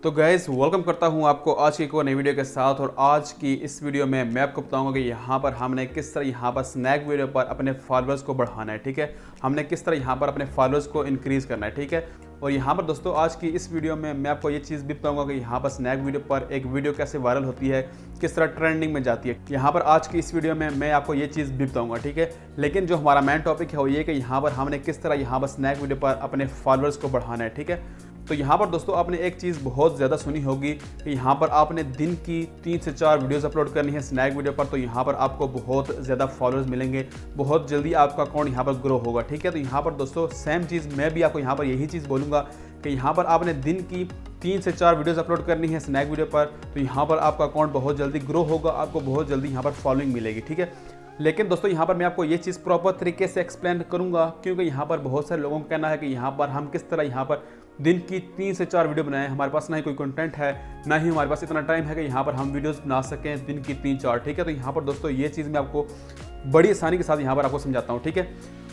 तो guys welcome करता हूं आपको आज की एक और नई वीडियो के साथ। और आज की इस वीडियो में मैं आपको बताऊंगा कि यहाँ पर हमने किस तरह यहाँ पर स्नैक वीडियो पर अपने फॉलोअर्स को बढ़ाना है। ठीक है, हमने किस तरह यहाँ पर अपने फॉलोअर्स को इंक्रीज़ करना है। ठीक है, और यहाँ पर दोस्तों आज की इस वीडियो में मैं आपको ये चीज़ भी बताऊंगा कि यहाँ पर स्नैक वीडियो पर एक वीडियो कैसे वायरल होती है, किस तरह ट्रेंडिंग में जाती है। यहाँ पर आज की इस वीडियो में मैं आपको ये चीज़ भी बताऊंगा। ठीक है, लेकिन जो हमारा मेन टॉपिक है वो ये कि यहाँ पर हमने किस तरह यहाँ पर स्नैक वीडियो पर अपने फॉलोअर्स को बढ़ाना है। ठीक है, तो यहाँ पर दोस्तों आपने एक चीज़ बहुत ज़्यादा सुनी होगी कि यहाँ पर आपने दिन की 3 से 4 वीडियोस अपलोड करनी है स्नैक वीडियो पर, तो यहाँ पर आपको बहुत ज़्यादा फॉलोअर्स मिलेंगे, बहुत जल्दी आपका अकाउंट यहाँ पर ग्रो होगा। ठीक है, तो यहाँ पर दोस्तों सेम चीज़ मैं भी आपको यहाँ पर यही चीज़ बोलूँगा कि यहाँ पर आपने दिन की 3 से 4 वीडियोस अपलोड करनी है स्नैक वीडियो पर, तो यहाँ पर आपका अकाउंट बहुत जल्दी ग्रो होगा, आपको बहुत जल्दी यहाँ पर फॉलोइंग मिलेगी। ठीक है, लेकिन दोस्तों यहाँ पर मैं आपको ये चीज़ प्रॉपर तरीके से एक्सप्लेन करूँगा, क्योंकि यहाँ पर बहुत सारे लोगों का कहना है कि यहाँ पर हम किस तरह यहाँ पर दिन की 3 से 4 वीडियो बनाएं। हमारे पास ना ही कोई कंटेंट है, ना ही हमारे पास इतना टाइम है कि यहाँ पर हम वीडियोस बना सकें दिन की 3-4। ठीक है, तो यहाँ पर दोस्तों ये चीज़ मैं आपको बड़ी आसानी के साथ यहाँ पर आपको समझाता हूँ। ठीक है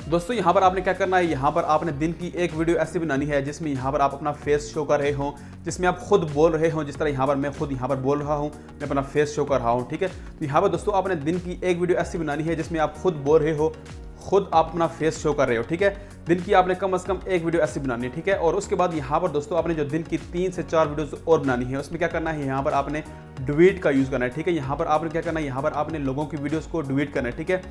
दोस्तों, यहाँ पर आपने क्या करना है, यहाँ पर आपने दिन की एक वीडियो ऐसी बनानी है जिसमें यहाँ पर आप अपना फेस शो कर रहे हो, जिसमें आप खुद बोल रहे हो, जिस तरह यहाँ पर मैं खुद यहाँ पर बोल रहा हूँ, मैं अपना फेस शो कर रहा हूँ। ठीक है, तो यहाँ पर दोस्तों आपने दिन की एक वीडियो ऐसी बनानी है जिसमें आप खुद बोल रहे हो, खुद आप अपना फेस शो कर रहे हो। ठीक है, दिन की आपने कम से कम एक वीडियो ऐसी बनानी है। ठीक है, और उसके बाद यहाँ पर दोस्तों आपने जो दिन की 3 से 4 वीडियोस और बनानी है, उसमें क्या करना है, यहाँ पर आपने ट्वीट का यूज़ करना है। ठीक है, यहाँ पर आपने क्या करना है, यहाँ पर आपने लोगों की वीडियोस को ट्वीट करना है। ठीक है,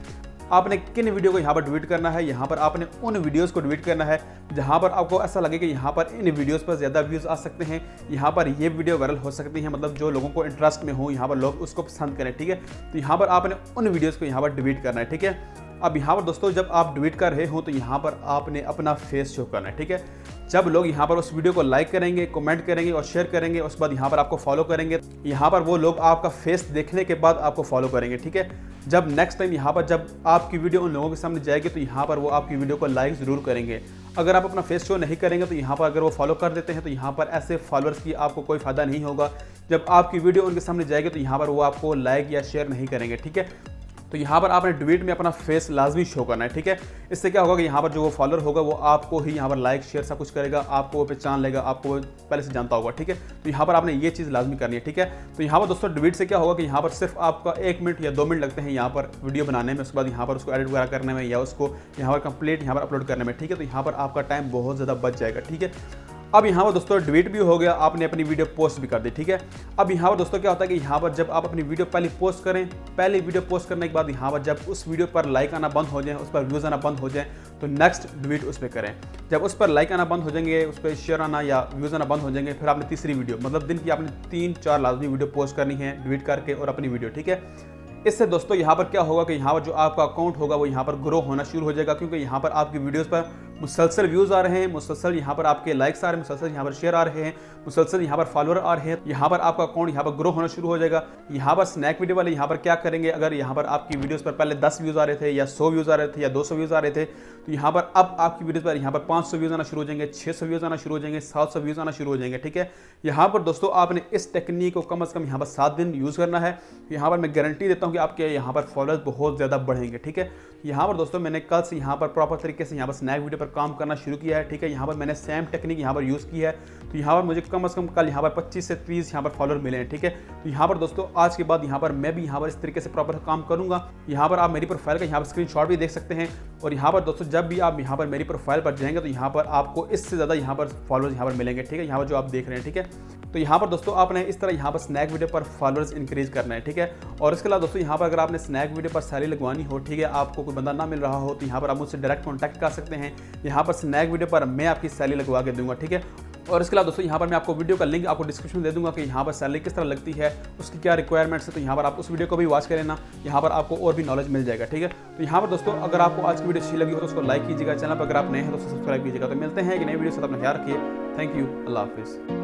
आपने किन वीडियो को यहाँ पर ट्वीट करना है, यहाँ पर आपने उन वीडियोस को ट्वीट करना है जहाँ पर आपको ऐसा लगे कि यहाँ पर इन वीडियोस पर ज़्यादा व्यूज़ आ सकते हैं, यहाँ पर ये वीडियो वायरल हो सकती है, मतलब जो लोगों को इंटरेस्ट में हो, यहाँ पर लोग उसको पसंद करें। ठीक है, तो यहाँ पर आपने उन वीडियोज़ को यहाँ पर ट्वीट करना है। ठीक है, अब यहाँ पर दोस्तों जब आप ट्वीट कर रहे हो तो यहाँ पर आपने अपना फेस शो करना है। ठीक है, जब लोग यहाँ पर उस वीडियो को लाइक करेंगे, कमेंट करेंगे और शेयर करेंगे, उसके बाद यहाँ पर आपको फॉलो करेंगे, यहाँ पर वो लोग आपका फेस देखने के बाद आपको फॉलो करेंगे। ठीक है, जब नेक्स्ट टाइम यहाँ पर जब आपकी वीडियो उन लोगों के सामने जाएगी तो यहाँ पर वो आपकी वीडियो को लाइक ज़रूर करेंगे। अगर आप अपना फेस शो नहीं करेंगे तो यहाँ पर अगर वो फॉलो कर देते हैं तो यहाँ पर ऐसे फॉलोअर्स की आपको कोई फ़ायदा नहीं होगा। जब आपकी वीडियो उनके सामने जाएगी तो यहाँ पर वो आपको लाइक या शेयर नहीं करेंगे। ठीक है, तो यहाँ पर आपने ट्वीट में अपना फेस लाजमी शो करना है। ठीक है, इससे क्या होगा कि यहाँ पर जो वो फॉलोअर होगा वो आपको ही यहाँ पर लाइक शेयर सब कुछ करेगा, आपको वो पहचान लेगा, आपको वो पहले से जानता होगा। ठीक है, तो यहाँ पर आपने ये चीज़ लाजमी करनी है। ठीक है, तो यहाँ पर दोस्तों ट्वीट से क्या होगा कि यहाँ पर सिर्फ आपका 1 मिनट या 2 मिनट लगते हैं यहाँ पर वीडियो बनाने में, उसके बाद यहाँ पर उसको एडिट वगैरह करने में या उसको यहाँ पर कंप्लीट यहाँ पर अपलोड करने में। ठीक है, तो यहाँ पर आपका टाइम बहुत ज़्यादा बच जाएगा। ठीक है, अब यहाँ पर दोस्तों ट्वीट भी हो गया, आपने अपनी वीडियो पोस्ट भी कर दी। ठीक है, अब यहाँ पर दोस्तों क्या होता है कि यहाँ पर जब आप अपनी वीडियो पहले पोस्ट करें, पहले वीडियो पोस्ट करने के बाद यहाँ पर जब उस वीडियो पर लाइक आना बंद हो जाए, उस पर व्यूज़ आना बंद हो जाए, तो नेक्स्ट ट्वीट उस पर करें। जब उस पर लाइक आना बंद हो जाएंगे, उस पर शेयर आना या व्यूज़ आना बंद हो जाएंगे, फिर आपने तीसरी वीडियो, मतलब दिन की आपने 3-4 लाजमी वीडियो पोस्ट करनी है ट्वीट करके और अपनी वीडियो। ठीक है, इससे दोस्तों यहाँ पर क्या होगा कि यहाँ पर जो आपका अकाउंट होगा वो यहाँ पर ग्रो होना शुरू हो जाएगा, क्योंकि यहाँ पर आपकी वीडियोस पर मुसलसल व्यूज़ आ रहे हैं, मुसलसल यहाँ पर आपके लाइक्स आ रहे हैं, मुसलसल यहाँ पर शेयर आ रहे हैं, मुसलसल यहाँ पर फॉलोअर आ रहे हैं, यहाँ पर आपका अकाउंट यहाँ पर ग्रो होना शुरू हो जाएगा। यहाँ पर स्नैक वीडियो वाले यहाँ पर क्या करेंगे, अगर यहाँ पर आपकी वीडियोस पर पहले 10 व्यूज़ आ रहे थे या 100 व्यूज़ आ रहे थे या 200 व्यूज़ आ रहे थे, तो यहाँ पर अब आपकी वीडियोस पर यहाँ पर 500 व्यूज़ आना शुरू हो जाएंगे, 600 व्यूज़ आना शुरू हो जाएंगे, 700 व्यूज़ आना शुरू हो जाएंगे। ठीक है, यहाँ पर दोस्तों आपने इस टेक्निक को कम से कम यहाँ पर 7 दिन यूज़ करना है। यहाँ पर मैं गारंटी देता हूँ कि आपके यहाँ पर फॉलोअर्स बहुत ज़्यादा बढ़ेंगे। ठीक है, यहाँ पर दोस्तों मैंने कल से यहाँ पर प्रॉपर तरीके से यहाँ पर स्नैक वीडियो पर काम करना शुरू किया है। ठीक है, यहाँ पर मैंने सेम टेक्निक यहाँ पर यूज़ की है, तो यहाँ पर मुझे कम से कम कल यहाँ पर 25 से 30 यहाँ पर फॉलोअर मिले हैं। ठीक है, तो यहाँ पर दोस्तों आज के बाद यहाँ पर मैं भी यहाँ पर इस तरीके से प्रॉपर काम करूँगा। यहाँ पर आप मेरी प्रोफाइल का यहाँ पर स्क्रीनशॉट भी देख सकते हैं, और यहाँ पर दोस्तों जब भी आप यहाँ पर मेरी प्रोफाइल पर जाएंगे तो यहाँ पर आपको इससे ज़्यादा यहाँ पर फॉलोअर्स यहाँ पर मिलेंगे। ठीक है, यहाँ पर जो आप देख रहे हैं। ठीक है, तो यहाँ पर दोस्तों आपने इस तरह यहाँ पर स्नैक वीडियो पर फॉलोअर्स इंक्रीज करना है। ठीक है, और इसके अलावा दोस्तों यहाँ पर अगर आपने स्नैक वीडियो पर सैलरी लगवानी हो, ठीक है, आपको कोई बंदा ना मिल रहा हो, तो यहाँ पर आप मुझसे डायरेक्ट कॉन्टैक्ट कर सकते हैं। यहाँ पर स्नैक वीडियो पर मैं आपकी सैलरी लगवा के दूंगा। ठीक है, और इसके अलावा दोस्तों यहाँ पर मैं आपको वीडियो का लिंक आपको डिस्क्रिप्शन में दे दूंगा कि यहाँ पर सैलरी किस तरह लगती है, उसकी क्या रिक्वायरमेंट्स है, तो यहाँ पर आप उस वीडियो को भी वॉच करें ना, यहाँ पर आपको और भी नॉलेज मिल जाएगा। ठीक है, तो यहाँ पर दोस्तों अगर आपको आज की वीडियो अच्छी लगी हो तो उसको लाइक कीजिएगा, चैनल पर अगर आप नए हैं तो सब्सक्राइब कीजिएगा। तो मिलते हैं कि नई वीडियो से, अपना ख्याल रखिए। थैंक यू, अल्लाह हाफिज़।